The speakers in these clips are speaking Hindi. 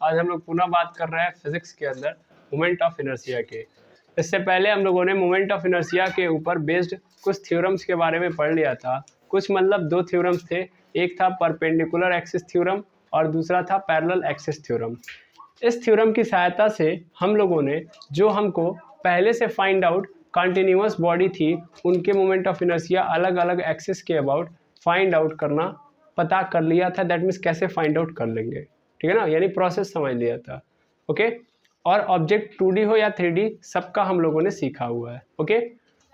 आज हम लोग पुनः बात कर रहे हैं फिजिक्स के अंदर मोमेंट ऑफ इनर्शिया के। इससे पहले हम लोगों ने मोमेंट ऑफ इनर्शिया के ऊपर बेस्ड कुछ थ्योरम्स के बारे में पढ़ लिया था। कुछ मतलब दो थ्योरम्स थे, एक था परपेंडिकुलर एक्सिस थ्योरम और दूसरा था पैरेलल एक्सिस थ्योरम। इस थ्योरम की सहायता से हम लोगों ने जो हमको पहले से फाइंड आउट कंटिन्यूअस बॉडी थी उनके मोमेंट ऑफ इनर्शिया अलग अलग एक्सिस के अबाउट फाइंड आउट करना पता कर लिया था। दैट मीन्स कैसे फाइंड आउट कर लेंगे, ठीक है ना, यानी प्रोसेस समझ लिया था। ओके, और ऑब्जेक्ट 2D हो या 3D सबका हम लोगों ने सीखा हुआ है। ओके,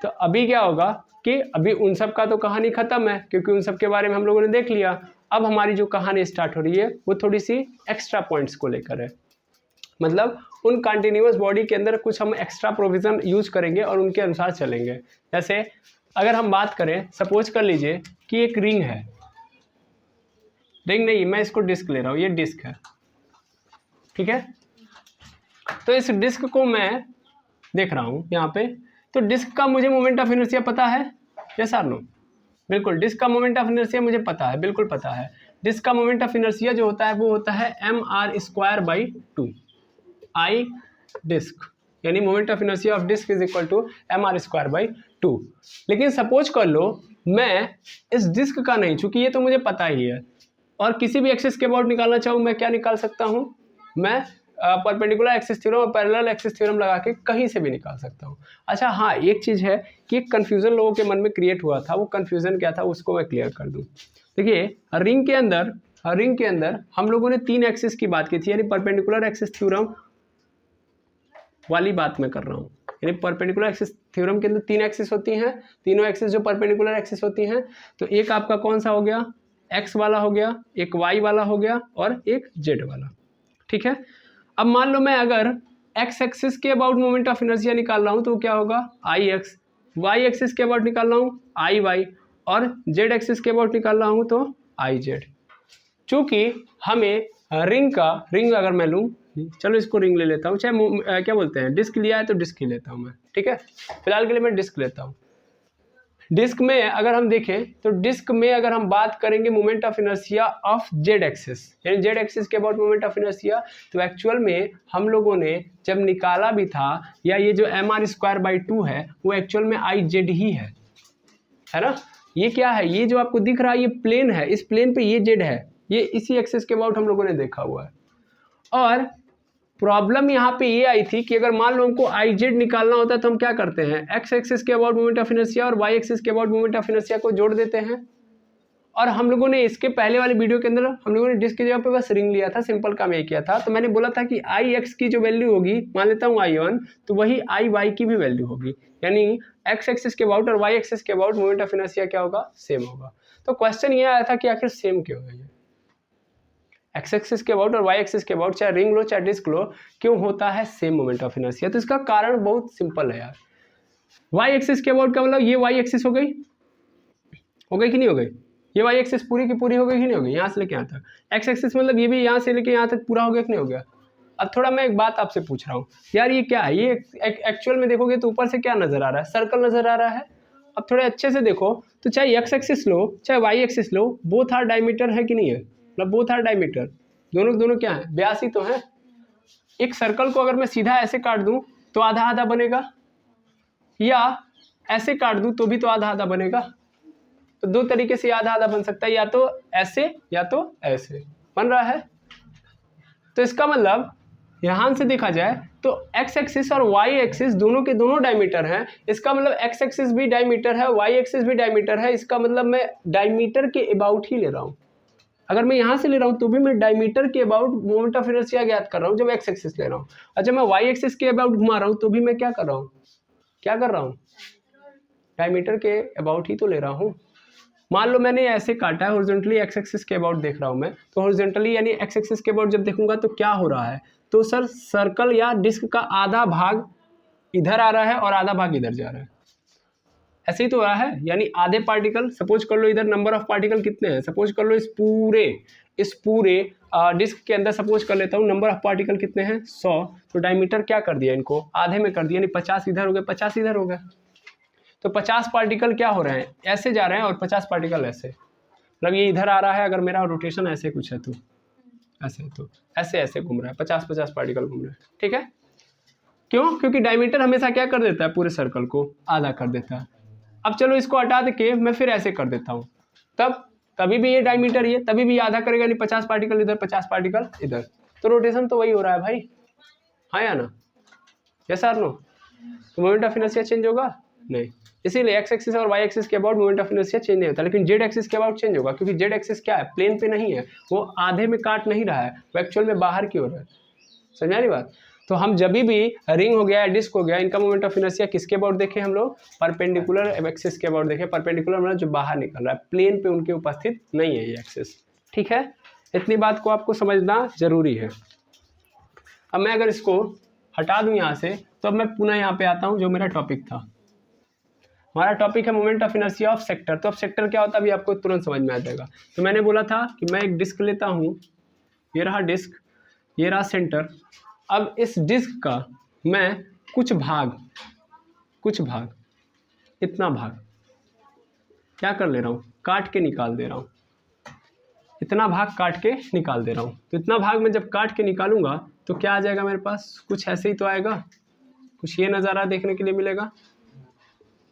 तो अभी क्या होगा कि अभी उन सब का तो कहानी खत्म है क्योंकि उन सब के बारे में हम लोगों ने देख लिया। अब हमारी जो कहानी स्टार्ट हो रही है वो थोड़ी सी एक्स्ट्रा पॉइंट्स को लेकर है, मतलब उन कंटिन्यूअस बॉडी के अंदर कुछ हम एक्स्ट्रा प्रोविजन यूज करेंगे और उनके अनुसार चलेंगे। जैसे अगर हम बात करें, सपोज कर लीजिए कि एक रिंग है, रिंग नहीं, मैं इसको डिस्क ले रहा हूँ, ये डिस्क है, ठीक है। तो इस डिस्क को मैं देख रहा हूँ यहाँ पे, तो डिस्क का मुझे मोमेंट ऑफ इनर्शिया पता है, यस और नो? बिल्कुल, डिस्क का मोमेंट ऑफ इनर्शिया मुझे पता है, बिल्कुल पता है। डिस्क का मोमेंट ऑफ इनर्शिया जो होता है वो होता है mr²/2 आई डिस्क, यानी moment of inertia of disc is equal to mr²/2। लेकिन सपोज कर लो मैं इस डिस्क का नहीं, चूंकि ये तो मुझे पता ही है, और किसी भी एक्सिस के अबाउट निकालना चाहूँ, मैं क्या निकाल सकता हूँ? मैं परपेंडिकुलर एक्सिस थ्योरम और पैरेलल एक्सिस थ्योरम लगा के कहीं से भी निकाल सकता हूँ। अच्छा हाँ, एक चीज़ है कि एक कन्फ्यूज़न लोगों के मन में क्रिएट हुआ था, वो कन्फ्यूज़न क्या था उसको मैं क्लियर कर दूँ। देखिए, रिंग के अंदर हम लोगों ने 3 एक्सिस की बात की थी, यानी परपेंडिकुलर एक्सिस थ्योरम वाली बात मैं कर रहा हूँ। यानी परपेंडिकुलर एक्सिस थ्योरम के अंदर 3 एक्सिस होती हैं, तीनों एक्सिस जो परपेंडिकुलर एक्सिस होती हैं, तो एक आपका कौन सा हो गया? एक्स वाला हो गया, एक वाई वाला हो गया और एक जेड वाला, ठीक है। अब मान लो मैं अगर एक्स एक्सिस के अबाउट मोमेंट ऑफ इनर्शिया निकाल रहा हूँ तो क्या होगा? आई एक्स। वाई एक्सिस के अबाउट निकाल रहा हूँ आई वाई, और जेड एक्सिस के अबाउट निकाल रहा हूँ तो आई जेड। चूंकि हमें रिंग अगर मैं लूँ, चलो इसको रिंग ले लेता हूँ, चाहे क्या बोलते हैं, डिस्क लिया है तो डिस्क ही लेता हूँ मैं, ठीक है। फिलहाल के लिए मैं डिस्क लेता हूँ। डिस्क में अगर हम देखें तो डिस्क में अगर हम बात करेंगे moment of inertia of Z axis, यानी जेड एक्सिस के अबाउट मोमेंट ऑफ इनर्शिया, तो एक्चुअल में हम लोगों ने जब निकाला भी था, या ये जो mr²/2 है वो एक्चुअल में आई जेड ही है ना। ये क्या है? ये जो आपको दिख रहा है ये प्लेन है, इस प्लेन पे ये जेड है, ये इसी एक्सिस के अबाउट हम लोगों ने देखा हुआ है। और प्रॉब्लम यहाँ पे ये आई थी कि अगर मान लो हमको आई जेड निकालना होता है तो हम क्या करते हैं? एक्स एक्सिस के अबाउट मोमेंट ऑफ इनर्शिया और वाई एक्सिस के अबाउट मोमेंट ऑफ इनर्शिया को जोड़ देते हैं। और हम लोगों ने इसके पहले वाले वीडियो के अंदर हम लोगों ने डिस्क की जगह पे बस रिंग लिया था, सिंपल काम ये किया था। तो मैंने बोला था कि आई एक्स की जो वैल्यू होगी, मान लेता हूँ आई1, तो वही आई वाई की भी वैल्यू होगी, यानी एक्स एक्सिस के अबाउट और वाई एक्सिस के अबाउट मोमेंट ऑफ इनर्शिया क्या होगा? सेम होगा। तो क्वेश्चन ये आया था कि आखिर सेम क्यों है? ये एक्स एक्सिस के अबाउट और वाई एक्सिस के अबाउट, चाहे रिंग लो चाहे डिस्क लो, क्यों होता है सेम मोमेंट ऑफ इनर्शिया? तो इसका कारण बहुत सिंपल है यार। वाई एक्सिस के अबाउट का मतलब ये वाई एक्सिस हो गई कि नहीं हो गई? ये वाई एक्सिस पूरी की पूरी हो गई कि नहीं हो गई, यहाँ से लेके यहाँ तक। एक्स एक्सिस मतलब ये भी यहाँ से लेके यहाँ तक पूरा हो गया कि नहीं हो गया? अब थोड़ा मैं एक बात आपसे पूछ रहा हूँ यार, ये क्या है? ये एक्चुअल में देखोगे तो ऊपर से क्या नजर आ रहा है? सर्कल नजर आ रहा है। अब थोड़े अच्छे से देखो तो चाहे एक्स एक्सिस लो चाहे वाई एक्सिस लो, बोथ आर डायमीटर है कि नहीं है? मतलब बोथ आर डायमीटर, दोनों क्या है? व्यास ही तो है। एक सर्कल को अगर मैं सीधा ऐसे काट दूं तो आधा आधा बनेगा, या ऐसे काट दूं तो भी तो आधा आधा बनेगा। तो दो तरीके से आधा आधा बन सकता है, या तो ऐसे या तो ऐसे बन रहा है। तो इसका मतलब यहां से देखा जाए तो एक्स एक्सिस और वाई एक्सिस दोनों के दोनों डायमीटर हैं। इसका मतलब एक्स एक्सिस भी डायमीटर है, वाई एक्सिस भी डायमीटर है। इसका मतलब मैं डायमीटर के अबाउट ही ले रहा हूँ। अगर मैं यहाँ से ले रहा हूँ तो भी मैं डायमीटर के अबाउट मोमेंट ऑफ इनर्शिया ज्ञात कर रहा हूँ जब एक्स एक्सिस ले रहा हूँ। अच्छा, मैं वाई एक्सिस के अबाउट घुमा रहा हूँ तो भी मैं क्या कर रहा हूँ? डायमीटर के अबाउट ही तो ले रहा हूँ। मान लो मैंने ऐसे काटा है हॉरिजॉन्टली, एक्स एक्सिस के अबाउट देख रहा हूँ मैं, तो हॉरिजॉन्टली यानी एक्स एक्सिस के अबाउट जब देखूंगा तो क्या हो रहा है? तो सर सर्कल या डिस्क का आधा भाग इधर आ रहा है और आधा भाग इधर जा रहा है, ऐसे ही तो रहा है। यानी आधे पार्टिकल, सपोज कर लो इधर नंबर ऑफ पार्टिकल कितने हैं, सपोज कर लो इस पूरे डिस्क के अंदर सपोज कर लेता हूँ नंबर ऑफ पार्टिकल कितने हैं? 100। तो डायमीटर क्या कर दिया, इनको आधे में कर दिया, यानी 50 इधर हो गए 50 इधर हो गए। तो 50 पार्टिकल क्या हो रहे हैं? ऐसे जा रहे हैं और 50 पार्टिकल ऐसे, मतलब ये इधर आ रहा है। अगर मेरा रोटेशन ऐसे कुछ है तो ऐसे, तो ऐसे ऐसे घूम रहा है, 50-50 पार्टिकल घूम रहे हैं, ठीक है। क्यों? क्योंकि डायमीटर हमेशा क्या कर देता है, पूरे सर्कल को आधा कर देता है। अब चलो इसको हटा के मैं फिर ऐसे कर देता हूँ, तभी भी ये डायमीटर ये तभी भी आधा करेगा, यानी 50 पार्टिकल इधर 50 पार्टिकल इधर, तो रोटेशन तो वही हो रहा है भाई, हाँ या ना, यस और नो। तो मोमेंट ऑफ इनर्शिया चेंज होगा नहीं, इसीलिए एक्स एक्सिस और वाई एक्सिस के about moment of inertia change नहीं होता, लेकिन जेड एक्सिस के अबाउट चेंज होगा, क्योंकि जेड एक्सिस क्या है, प्लेन पे नहीं है, वो आधे में काट नहीं रहा है, वो एक्चुअल में बाहर की ओर है, समझा रही बात। तो हम जब भी रिंग हो गया, डिस्क हो गया, इनका मोमेंट ऑफ इनर्शिया किसके अबाउट देखें हम लोग, परपेंडिकुलर एक्सिस के अबाउट देखें। परपेंडिकुलर मतलब जो बाहर निकल रहा है, प्लेन पे उनके उपस्थित नहीं है ये एक्सिस, ठीक है। इतनी बात को आपको समझना जरूरी है। अब मैं अगर इसको हटा दूं यहाँ से, तो अब मैं पुनः यहाँ पे आता हूँ, जो मेरा टॉपिक था, हमारा टॉपिक है moment of inertia of sector. तो अब सेक्टर क्या होता है अभी आपको तुरंत समझ में आ जाएगा। तो मैंने बोला था कि मैं एक डिस्क लेता हूँ, ये रहा डिस्क, ये रहा सेंटर। अब इस डिस्क का मैं कुछ भाग इतना भाग क्या कर ले रहा हूँ, काट के निकाल दे रहा हूँ, इतना भाग काट के निकाल दे रहा हूँ। तो इतना भाग मैं जब काट के निकालूंगा तो क्या आ जाएगा मेरे पास, कुछ ऐसे ही तो आएगा, कुछ ये नज़ारा देखने के लिए मिलेगा।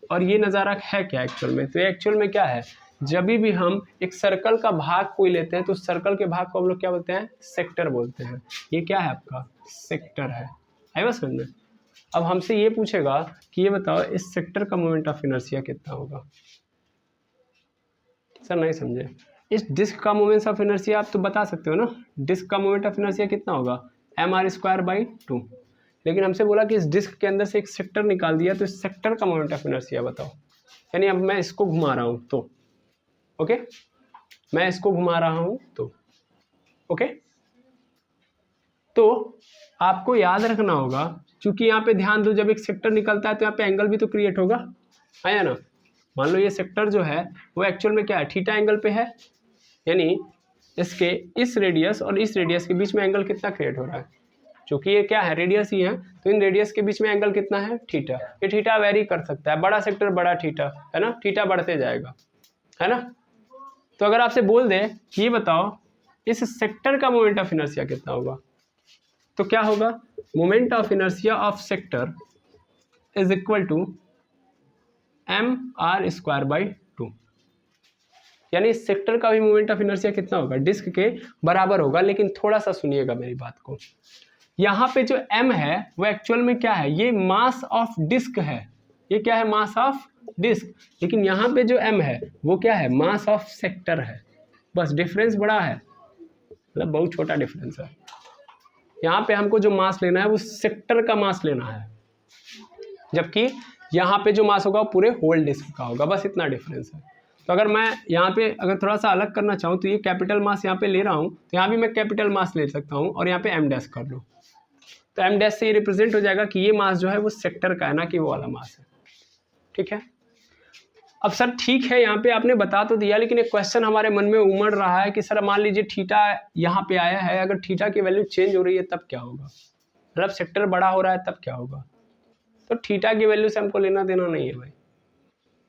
और ये नज़ारा है क्या एक्चुअल में, तो एक्चुअल में क्या है, जब भी हम एक सर्कल का भाग कोई लेते हैं तो उस सर्कल के भाग को हम लोग क्या बोलते हैं, सेक्टर बोलते हैं। ये क्या है आपका, सेक्टर है, आया बस समझ में। अब हमसे ये पूछेगा कि ये बताओ इस सेक्टर का मोमेंट ऑफ इनर्शिया कितना होगा। सर नहीं समझे, इस डिस्क का मोमेंट ऑफ इनर्शिया आप तो बता सकते हो ना, डिस्क का मोमेंट ऑफ इनर्शिया कितना होगा, mr²/2। लेकिन हमसे बोला कि इस डिस्क के अंदर से एक सेक्टर निकाल दिया, तो इस सेक्टर का मोमेंट ऑफ इनर्शिया बताओ। यानी अब मैं इसको घुमा रहा हूँ तो ओके, मैं इसको घुमा रहा हूँ तो ओके। तो आपको याद रखना होगा, क्योंकि यहाँ पे ध्यान दो, जब एक सेक्टर निकलता है तो यहाँ पे एंगल भी तो क्रिएट होगा, है ना। मान लो ये सेक्टर जो है वो एक्चुअल में क्या है, थीटा एंगल पे है, यानी इसके इस रेडियस और इस रेडियस के बीच में एंगल कितना क्रिएट हो रहा है, क्योंकि ये क्या है, रेडियस ही है, तो इन रेडियस के बीच में एंगल कितना है, थीटा। ये थीटा वेरी कर सकता है, बड़ा सेक्टर बड़ा थीटा, है ना, थीटा बढ़ते जाएगा, है ना। तो अगर आपसे बोल दे कि ये बताओ इस सेक्टर का मोमेंट ऑफ इनर्शिया कितना होगा, तो क्या होगा, moment of inertia of sector is equal to mr²/2। यानी इस सेक्टर का भी मोमेंट ऑफ इनर्शिया कितना होगा, डिस्क के बराबर होगा। लेकिन थोड़ा सा सुनिएगा मेरी बात को, यहाँ पे जो m है वो एक्चुअल में क्या है, ये मास ऑफ डिस्क है, ये क्या है, मास ऑफ डिस्क। लेकिन यहाँ पे जो m है वो क्या है, मास ऑफ सेक्टर है। बस डिफरेंस बड़ा है, मतलब बहुत छोटा डिफरेंस है। यहाँ पे हमको जो मास लेना है वो सेक्टर का मास लेना है, जबकि यहाँ पे जो मास होगा वो पूरे होल डिस्क का होगा, बस इतना डिफरेंस है। तो अगर मैं यहाँ पे अगर थोड़ा सा अलग करना चाहूँ तो ये कैपिटल मास यहाँ पे ले रहा हूँ, तो यहाँ भी मैं कैपिटल मास ले सकता हूँ और यहाँ पे m डैश कर लो, तो m डैश से ये रिप्रेजेंट हो जाएगा कि ये मास जो है वो सेक्टर का है, ना कि वो वाला मास है, ठीक है। अब सर ठीक है, यहाँ पे आपने बता तो दिया, लेकिन एक क्वेश्चन हमारे मन में उमड़ रहा है कि सर मान लीजिए थीटा यहाँ पे आया है, अगर थीटा की वैल्यू चेंज हो रही है तब क्या होगा, मतलब सेक्टर बड़ा हो रहा है तब क्या होगा। तो थीटा की वैल्यू से हमको लेना देना नहीं है भाई,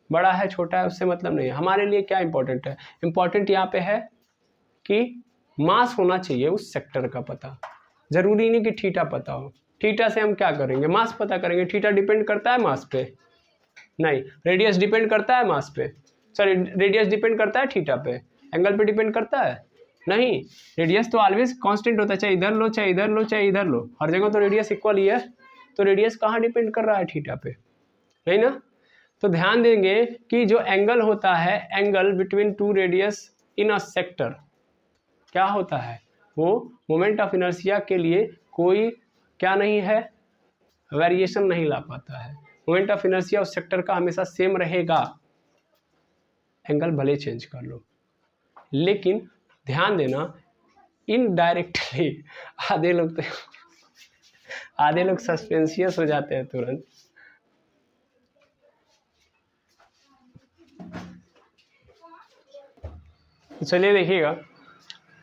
बड़ा है छोटा है उससे मतलब नहीं है। हमारे लिए क्या इंपॉर्टेंट है, इंपॉर्टेंट यहाँ पे है कि मास होना चाहिए उस सेक्टर का पता, जरूरी नहीं कि थीटा पता हो। थीटा से हम क्या करेंगे, मास पता करेंगे। थीटा डिपेंड करता है मास पे, नहीं। रेडियस डिपेंड करता है मास पे, सॉरी रेडियस डिपेंड करता है थीटा पे, एंगल पे डिपेंड करता है नहीं। रेडियस तो ऑलवेज कांस्टेंट होता है, चाहे इधर लो चाहे इधर लो चाहे इधर लो, हर जगह तो रेडियस इक्वल ही है। तो रेडियस कहाँ डिपेंड कर रहा है, थीटा पे, नहीं ना। तो ध्यान देंगे कि जो एंगल होता है, angle between two radius in a sector, क्या होता है, वो मोमेंट ऑफ इनर्शिया के लिए कोई क्या नहीं है, वेरिएशन नहीं ला पाता है। मोमेंट ऑफ इनर्शिया उस सेक्टर का हमेशा सेम रहेगा, एंगल भले चेंज कर लो। लेकिन ध्यान देना, इनडायरेक्टली आधे लोग सस्पेंसियस हो जाते हैं तुरंत। चलिए देखिएगा,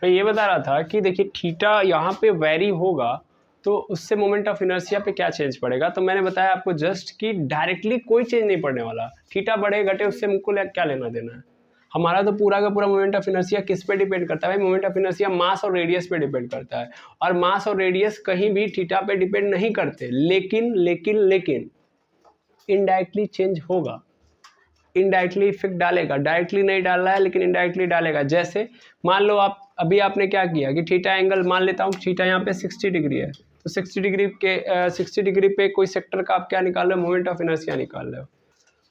मैं ये बता रहा था कि देखिए थीटा यहाँ पे वेरी होगा तो उससे मोमेंट ऑफ इनर्शिया पे क्या चेंज पड़ेगा। तो मैंने बताया आपको जस्ट कि डायरेक्टली कोई चेंज नहीं पड़ने वाला, थीटा बढ़े घटे उससे हमको क्या लेना देना है। हमारा तो पूरा का पूरा मोमेंट ऑफ इनर्शिया किस पे डिपेंड करता है भाई? मोमेंट ऑफ इनर्शिया मास और रेडियस पे डिपेंड करता है, और मास और रेडियस कहीं भी थीटा पे डिपेंड नहीं करते, लेकिन लेकिन लेकिन इनडायरेक्टली चेंज होगा, इनडायरेक्टली इफेक्ट डालेगा, डायरेक्टली नहीं डाल रहा है लेकिन इनडायरेक्टली डालेगा। जैसे मान लो आप अभी आपने क्या किया कि थीटा एंगल मान लेता हूँ, थीटा यहाँ पे 60 डिग्री है, तो 60 डिग्री पे कोई सेक्टर का आप क्या निकाल रहे हो? मोमेंट ऑफ इनर्शिया निकाल रहे हो।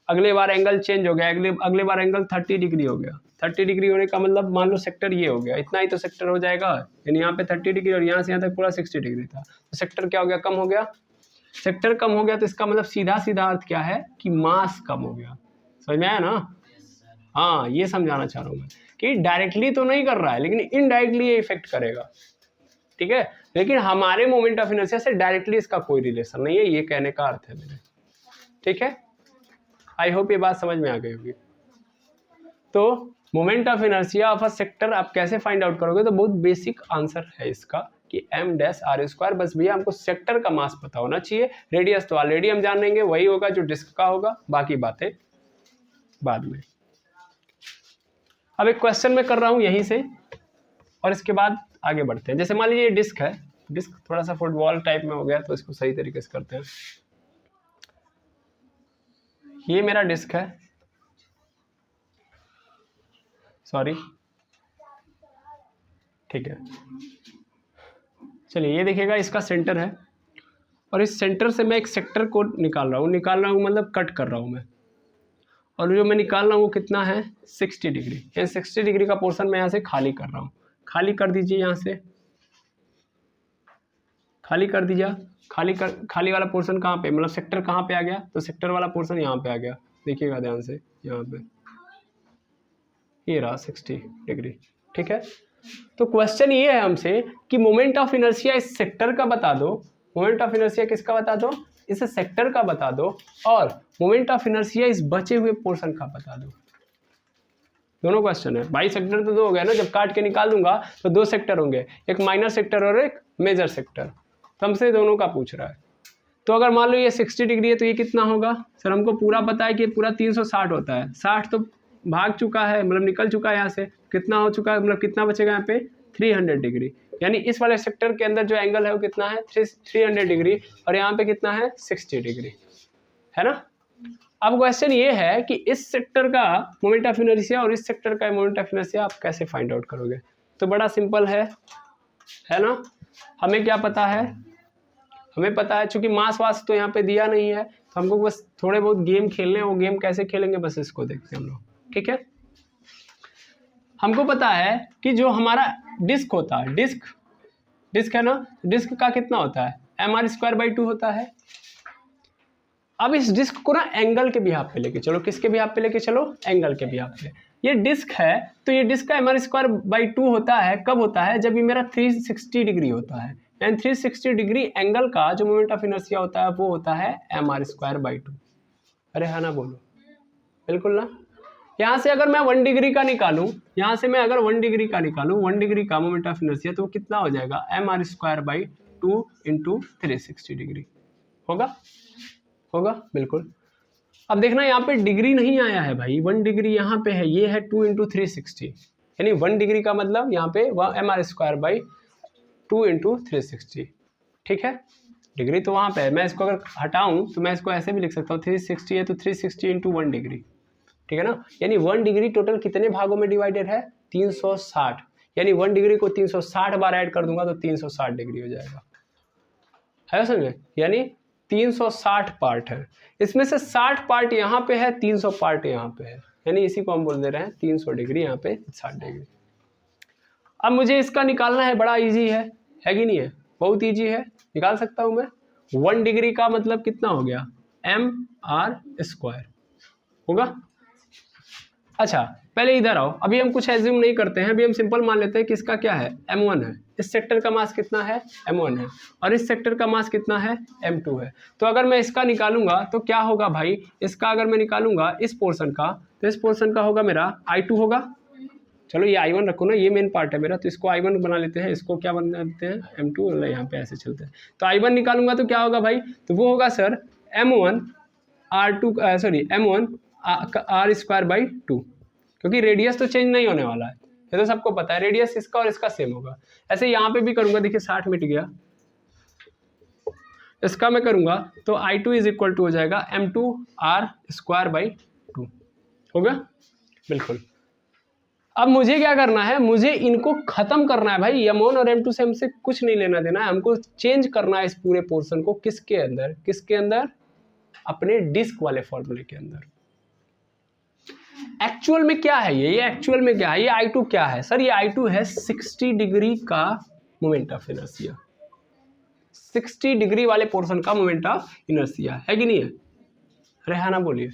अगले बार एंगल चेंज हो गया, अगले बार एंगल 30 डिग्री हो गया। 30 डिग्री होने का मतलब मान लो सेक्टर ये हो गया, इतना ही तो सेक्टर हो जाएगा, यानी यहाँ पे 30 डिग्री और यहाँ से यहाँ तक पूरा 60 डिग्री था, तो सेक्टर क्या हो गया? कम हो गया। सेक्टर कम हो गया तो इसका मतलब सीधा सीधा अर्थ क्या है कि मास कम हो गया। समझ में आया ना? हाँ, ये समझाना चाह रहा हूँ मैं कि डायरेक्टली तो नहीं कर रहा है लेकिन इनडायरेक्टली ये इफेक्ट करेगा, ठीक है। लेकिन हमारे मोमेंट ऑफ इनर्शिया से डायरेक्टली इसका कोई रिलेशन नहीं है, ये कहने का अर्थ है मेरे, ठीक है। आई होप ये बात समझ में आ गई होगी। तो moment of inertia of a sector आप कैसे फाइंड आउट करोगे? तो बहुत बेसिक आंसर है इसका कि m डैश आर स्क्वायर, बस भैया हमको सेक्टर का मास पता होना चाहिए। रेडियस तो ऑलरेडी हम जान लेंगे, वही होगा जो डिस्क का होगा, बाकी बातें बाद में। अब एक क्वेश्चन मैं कर रहा हूं यहीं से और इसके बाद आगे बढ़ते हैं। जैसे मान लीजिए डिस्क है, डिस्क थोड़ा सा फुटबॉल टाइप में हो गया तो इसको सही तरीके से करते हैं। ये मेरा डिस्क है, सॉरी, ठीक है। चलिए ये देखिएगा इसका सेंटर है और इस सेंटर से मैं एक सेक्टर को निकाल रहा हूँ मतलब कट कर रहा हूँ मैं, और जो मैं निकाल रहा हूँ वो कितना है? 60 डिग्री। यानी 60 डिग्री का पोर्शन मैं यहाँ से खाली कर रहा हूँ। खाली कर दीजिए, यहाँ से खाली कर दीजिए। खाली वाला पोर्शन कहाँ पे, मतलब सेक्टर कहाँ पे आ गया? तो सेक्टर वाला पोर्शन यहाँ पे आ गया, देखिएगा ध्यान से, यहाँ पे ये रहा 60 डिग्री, ठीक है। तो क्वेश्चन ये है हमसे कि मोमेंट ऑफ इनर्शिया इस सेक्टर का बता दो, मोमेंट ऑफ इनर्शिया किसका बता दो? इस सेक्टर का बता दो, और मोमेंट ऑफ इनर्शिया इस बचे हुए पोर्शन का बता दो। दोनों क्वेश्चन है भाई, सेक्टर तो दो हो गया ना, जब काट के निकाल दूंगा तो दो सेक्टर होंगे, एक माइनर सेक्टर और एक मेजर सेक्टर, तो हमसे दोनों का पूछ रहा है। तो अगर मान लो ये 60 डिग्री है तो ये कितना होगा? सर हमको पूरा पता है कि पूरा 360 होता है, 60 तो भाग चुका है, मतलब निकल चुका है यहाँ से, कितना हो चुका है, मतलब कितना बचेगा यहाँ पे? 300 डिग्री। यानी इस वाले सेक्टर के अंदर जो एंगल है वो कितना है? 300 डिग्री, और यहाँ पे कितना है? 60 डिग्री, है ना। अब क्वेश्चन ये है कि इस सेक्टर का मोमेंट ऑफ इनर्शिया और इस सेक्टर का मोमेंट ऑफ इनर्शिया आप कैसे फाइंड आउट करोगे? तो बड़ा सिंपल है ना। हमें क्या पता है? हमें पता है, चूंकि मास वास तो यहाँ पे दिया नहीं है, तो हमको बस थोड़े बहुत गेम खेलने हैं। वो गेम कैसे खेलेंगे बस इसको देखते हैं हम लोग, ठीक है। हमको पता है कि जो हमारा डिस्क होता है, डिस्क है ना, डिस्क का कितना होता है? mr²/2 होता है। अब इस डिस्क को ना एंगल के बिहाफ पे लेके चलो, किसके बिहाफ पे लेके चलो? एंगल के बिहाफ पे। ये डिस्क है तो ये डिस्क का mr²/2 होता है, कब होता है? जब ये मेरा 360 डिग्री होता है, एंड 360 डिग्री एंगल का जो मोमेंट ऑफ इनर्शिया होता है वो होता है mr²/2। अरे हाँ ना, बोलो बिल्कुल ना। यहाँ से अगर मैं 1 डिग्री का निकालूं, यहाँ से मैं अगर 1 डिग्री का निकालूं, 1 डिग्री का मोमेंट ऑफ इनर्शिया, तो वो कितना हो जाएगा? mr²/2 इंटू 360 डिग्री होगा बिल्कुल। अब देखना यहाँ पे डिग्री नहीं आया है भाई, 1 डिग्री यहाँ पे है, ये है 2 इंटू 360, यानी 1 डिग्री का मतलब यहाँ पे mr²/2 इंटू 360, ठीक है। डिग्री तो वहाँ पे है, मैं इसको अगर हटाऊं तो मैं इसको ऐसे भी लिख सकता हूँ, 360 है तो 360 इंटू 1 डिग्री, ठीक है ना। यानी 1 डिग्री टोटल कितने भागों में डिवाइडेड है? 360, यानी 1 डिग्री को 360 बार ऐड कर दूंगा तो 360 डिग्री हो जाएगा, है समझ में। यानी 360 पार्ट है, इसमें से 60 पार्ट यहाँ पे है, 300 पार्ट यहाँ पे है, यानी इसी को हम बोल दे रहे हैं 300 डिग्री, यहाँ पे 60 डिग्री। अब मुझे इसका निकालना है, बड़ा इजी है कि नहीं है? बहुत इजी है, निकाल सकता हूँ मैं। 1 डिग्री का मतलब कितना हो गया? mr² होगा। अच्छा पहले इधर आओ, अभी हम कुछ एज्यूम नहीं करते हैं, अभी हम सिंपल मान लेते हैं कि इसका क्या है? m1 है। इस सेक्टर का मास कितना है? m1 है, और इस सेक्टर का मास कितना है? m2 है। तो अगर मैं इसका निकालूंगा तो क्या होगा भाई? इसका अगर मैं निकालूंगा इस पोर्शन का, तो इस पोर्शन का होगा मेरा I2 होगा। चलो ये I1 रखो ना, ये मेन पार्ट है मेरा, तो इसको I1 बना लेते हैं, इसको क्या बना लेते हैं? M2, यहाँ पे ऐसे चलते हैं। तो I1 निकालूंगा तो क्या होगा भाई? तो वो होगा सर m1 r² r²/2, क्योंकि रेडियस तो चेंज नहीं होने वाला है, ये तो सबको पता है, रेडियस इसका और इसका सेम होगा। ऐसे यहाँ पे भी करूंगा, देखिए 60 मिट गया, इसका मैं करूंगा तो I2 इज इक्वल टू हो जाएगा m2r²/2 होगा, बिल्कुल। अब मुझे क्या करना है, मुझे इनको खत्म करना है भाई, m1 और m2 से हमसे कुछ नहीं लेना देना है, हमको चेंज करना है इस पूरे पोर्शन को किसके अंदर, किसके अंदर, अपने डिस्क वाले फॉर्मूले के अंदर। एक्चुअल में क्या है ये एक्चुअल में क्या है, ये I2 क्या है सर, ये I2 है 60 डिग्री का मोमेंट ऑफ इनर्शिया, 60 डिग्री वाले पोर्शन का मोमेंट ऑफ इनर्शिया है कि नहीं है, रेहाना बोलिए।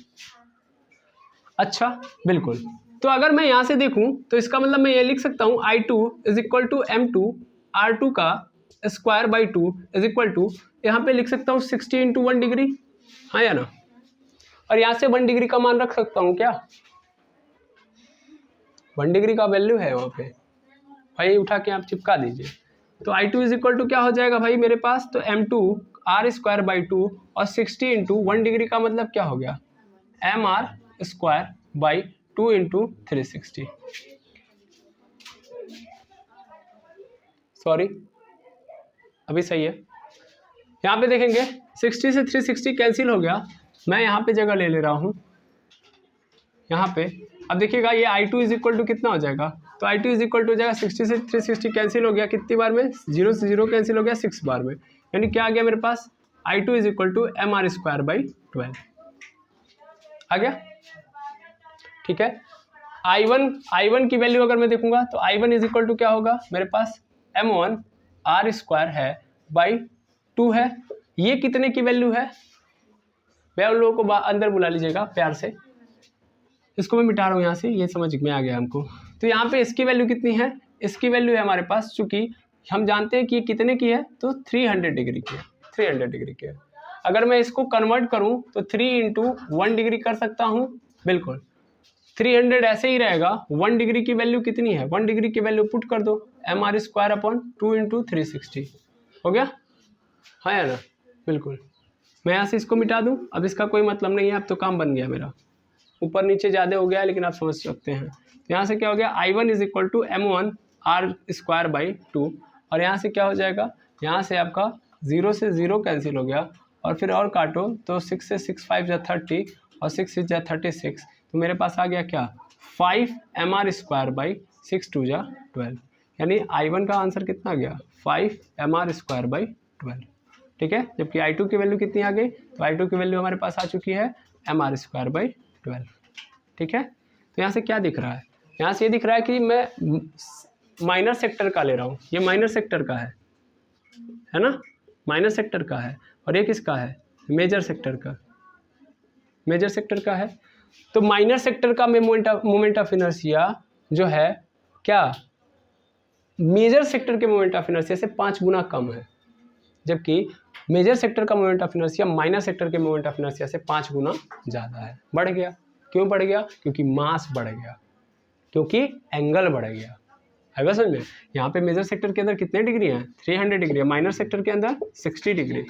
अच्छा बिल्कुल, तो अगर मैं यहां से देखूं तो इसका मतलब मैं ये लिख सकता हूं I2 is equal to m2r2 का स्क्वायर/2 इज इक्वल टू, यहां पे लिख सकता हूं 60 इंटू 1 डिग्री, हाँ या ना, और यहां से 1 डिग्री का मान रख सकता हूं क्या, 1 डिग्री का वैल्यू है वहां पे भाई, उठा के आप चिपका दीजिए। तो I2 इज इक्वल टू क्या हो जाएगा भाई मेरे पास, तो m2r²/2 और 60 इंटू 1 डिग्री का मतलब क्या हो गया, mr²/2 इंटू 360, सॉरी अभी सही है। यहाँ पे देखेंगे 60 से 360 कैंसिल हो गया, मैं यहाँ पे जगह ले रहा हूँ यहाँ पे। अब देखिएगा ये I2 इज इक्वल टू कितना हो जाएगा, तो I2 इज इक्वल टू हो जाएगा 60 से 360 कैंसिल हो गया, कितनी बार में, 0 से 0 कैंसिल हो गया 6 बार में, यानी क्या आ गया मेरे पास, I2 is equal to mr²/12 आ गया, ठीक है। I1 की वैल्यू अगर मैं देखूंगा तो I1 इज इक्वल टू क्या होगा मेरे पास, m1r² है बाई 2 है, ये कितने की वैल्यू है, मैं उन लोगों को अंदर बुला लीजिएगा प्यार से, इसको मैं मिटा रहा हूँ यहाँ से, ये समझ में आ गया हमको। तो यहाँ पे इसकी वैल्यू कितनी है, इसकी वैल्यू है हमारे पास, चूंकि हम जानते हैं कि कितने की है, तो 300 डिग्री की है, 300 डिग्री की है। अगर मैं इसको कन्वर्ट करूँ तो 3 इंटू 1 डिग्री कर सकता हूँ, बिल्कुल 300 ऐसे ही रहेगा। 1 डिग्री की वैल्यू कितनी है, 1 डिग्री की वैल्यू पुट कर दो, mr²/2 इंटू 360 हो गया, हाँ या ना, बिल्कुल। मैं यहाँ से इसको मिटा दूँ, अब इसका कोई मतलब नहीं है, अब तो काम बन गया मेरा, ऊपर नीचे ज़्यादा हो गया है लेकिन आप समझ सकते हैं। तो यहाँ से क्या हो गया, I1 is equal to m1r²/2, और यहाँ से क्या हो जाएगा, यहाँ से आपका 0 से 0 कैंसिल हो गया, और फिर और काटो तो 6 से 6 5 जा 30 और 6 6 जा 36, तो मेरे पास आ गया क्या, 5 mr²/6 2 जा 12, यानी I1 का आंसर कितना आ गया, 5 mr²/12, ठीक है। जबकि I2 की वैल्यू कितनी आ गई, तो I2 की वैल्यू हमारे पास आ चुकी है mr²/12, ठीक है। तो यहाँ से क्या दिख रहा है, यहाँ से ये दिख रहा है कि मैं माइनर सेक्टर का ले रहा हूँ, ये माइनर सेक्टर का है ना, माइनर सेक्टर का है, और ये किसका है, मेजर सेक्टर का, मेजर सेक्टर का है। तो माइनर सेक्टर का मोमेंट ऑफ इनर्शिया जो है क्या, मेजर सेक्टर के मोमेंट ऑफ इनर्शिया से 5 गुना कम है, जबकि मेजर सेक्टर का moment of inertia minor sector के मोमेंट ऑफ इनर्शिया से 5 गुना ज़्यादा है, बढ़ गया। क्यों बढ़ गया, क्योंकि मास बढ़ गया, क्योंकि एंगल बढ़ गया, है समझ में। यहाँ पे मेजर सेक्टर के अंदर कितने डिग्री हैं, 300 डिग्री है, माइनर सेक्टर के अंदर 60 डिग्री,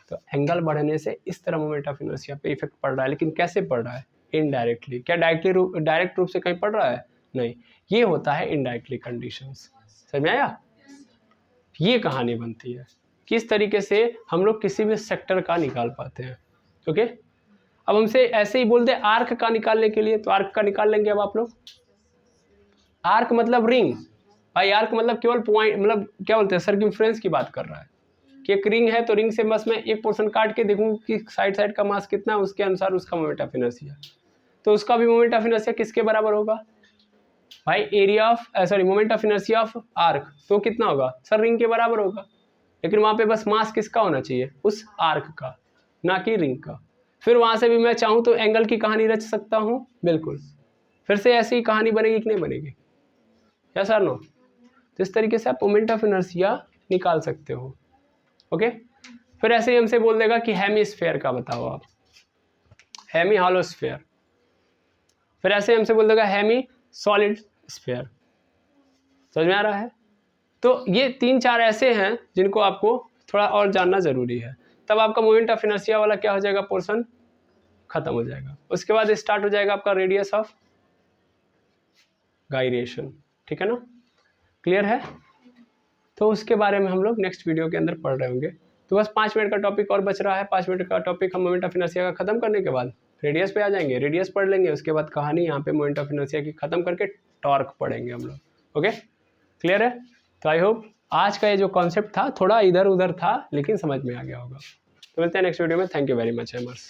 तो एंगल बढ़ने से इस तरह मोमेंट ऑफ इनर्शिया पे इफेक्ट पड़ रहा है। लेकिन कैसे पड़ रहा है, इनडायरेक्टली। क्या डायरेक्ट रूप से कहीं पड़ रहा है, नहीं, ये होता है इनडायरेक्टली कंडीशंस, समझ में आया। ये कहानी बनती है किस तरीके से हम लोग किसी भी सेक्टर का निकाल पाते हैं, ओके। अब हमसे ऐसे ही बोल दे आर्क का निकालने के लिए, तो आर्क का निकाल लेंगे अब आप लोग। आर्क मतलब रिंग भाई, आर्क मतलब केवल पॉइंट, मतलब क्या बोलते हैं, सर्कमफ्रेंस की बात कर रहा है कि एक रिंग है, तो रिंग से बस मैं एक पोर्शन काट के देखूं कि साइड का मास कितना है, उसके अनुसार उसका मोमेंट ऑफ इनर्शिया, तो उसका भी मोमेंट ऑफ इनर्शिया किसके बराबर होगा भाई, area of moment of inertia of arc, तो कितना होगा सर, रिंग के बराबर होगा। लेकिन वहाँ पे बस मास किसका होना चाहिए, उस आर्क का, ना कि रिंग का। फिर वहाँ से भी मैं चाहूँ तो एंगल की कहानी रच सकता हूँ, बिल्कुल, फिर से ऐसी ही कहानी बनेगी कि नहीं बनेगी, यस और नो। तो इस तरीके से आप मोमेंट ऑफ इनर्शिया निकाल सकते हो, ओके। फिर ऐसे ही हमसे बोल देगा कि हेमीस्फेयर का बताओ आप, हेमी हॉलो स्फेयर। फिर ऐसे हमसे बोल देगा हेमी सॉलिड स्फेयर, समझ में आ रहा है। तो ये 3-4 ऐसे हैं जिनको आपको थोड़ा और जानना जरूरी है, तब आपका मोमेंट ऑफ इनर्शिया वाला क्या हो जाएगा, पोर्शन खत्म हो जाएगा। उसके बाद स्टार्ट हो जाएगा आपका रेडियस ऑफ गायरेशन, ठीक है ना, क्लियर है। तो उसके बारे में हम लोग नेक्स्ट वीडियो के अंदर पढ़ रहे होंगे। तो बस 5 मिनट का टॉपिक और बच रहा है। 5 मिनट का टॉपिक हम मोमेंट ऑफ इनर्शिया का खत्म करने के बाद रेडियस पे आ जाएंगे, रेडियस पढ़ लेंगे, उसके बाद कहानी यहाँ पे मोमेंट ऑफ इनर्शिया की खत्म करके टॉर्क पढ़ेंगे हम लोग। ओके, क्लियर है। तो आई होप आज का ये जो कॉन्सेप्ट था थोड़ा इधर उधर था, लेकिन समझ में आ गया होगा। तो मिलते हैं नेक्स्ट वीडियो में। Thank you very much एमर्स।